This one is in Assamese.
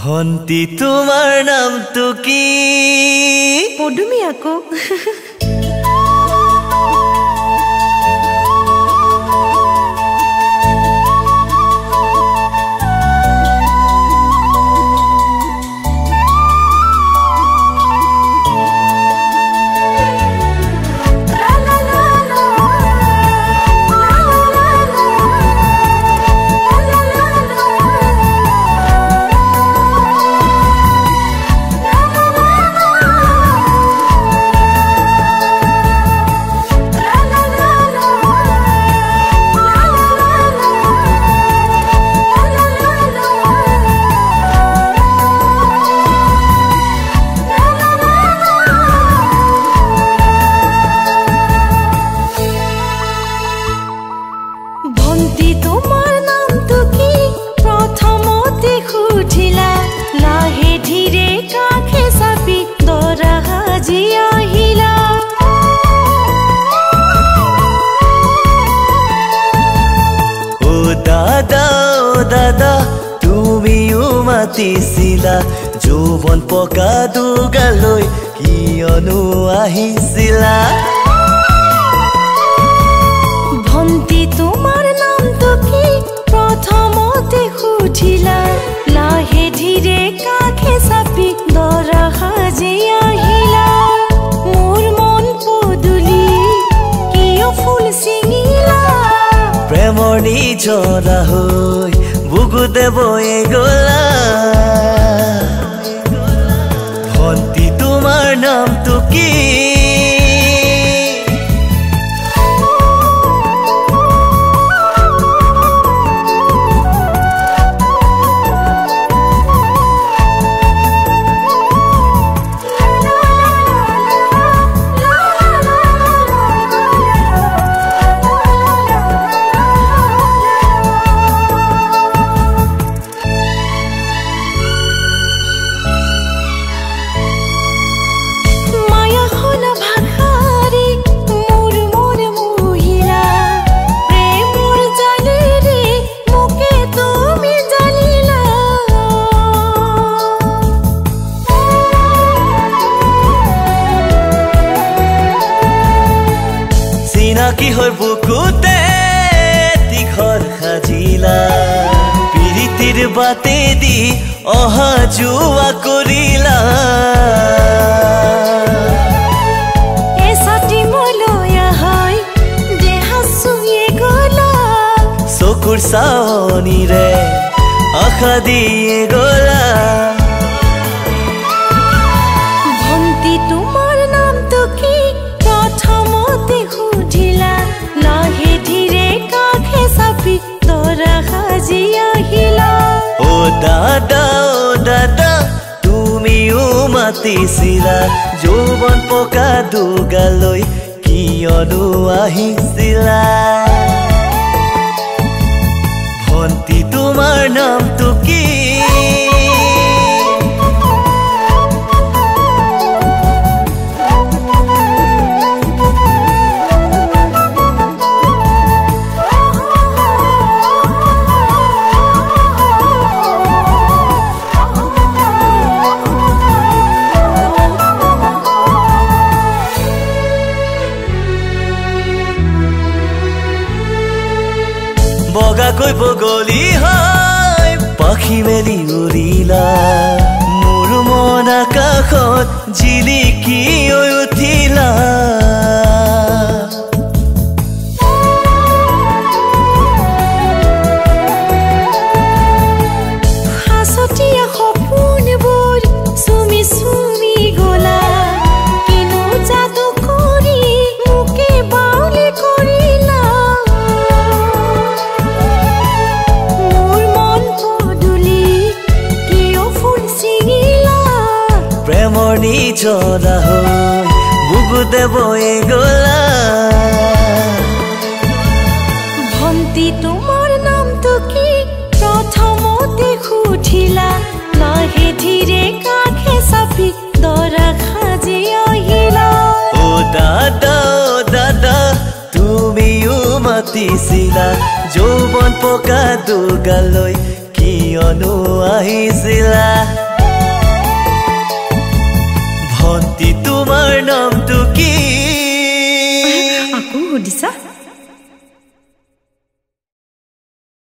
ভন্তি তোমাৰ নামটো কি? পদুমি আকৌ। দাদা তুমিও মাতিছিলা যৌৱন পকা দুগালৈ কিয়নো আহিছিলা? ভন্তি তোমাৰ নামটো কি প্ৰথমতে সুধিলা লাহে ধীৰে কাষে চাপি দৰা সাজি আহিলা মোৰ মন পদুলি কিয় ফুল ছিঙিলা প্ৰেমৰ নিজৰা হৈ বুকুতে বৈ গলা ভন্তি তোমাৰ নামটো কি? কি হৈ বুকুতে তীখৰ সাজিলা পিৰিতিৰ বাটে দি অহা যোৱা কৰিলা এছাতি মলয়া হয় দেহা চুয়ে গলা চকুৰ চাৱনিৰে আশা দিয়ে গলা ভন্তি তোমাৰ নামটো কি প্ৰথমতে সুধিলা লাহে ধীৰে কাষে চাপি দৰা সাজি আহিলা দাদা তুমিও মাতিছিলা যৌৱন পকা দুগালৈ কিয়নো আহিছিলা ভন্তি তোমাৰ নামটো কি? বগাকৈ বগলী হয় পাখি মেলি উৰিলা মোৰ মন আকাশত জিলিকি উঠিলা হাসতিয়া সপোনবোৰ চুমি চুমি গলা কিনো যাদু কৰি মোকে বাউলি কৰিলা প্ৰেমৰ নিজৰা হৈ বুকুতে বৈ গলা ভন্তি তোমাৰ নামটো কি প্ৰথমতে সুধিলা লাহে ধীৰে কাষে চাপি দৰা সাজি আহিলা দাদা তুমিও মাতিছিলা যৌৱন পকা দুগালৈ কিয়নো আহিছিলা স্বৰ্ণ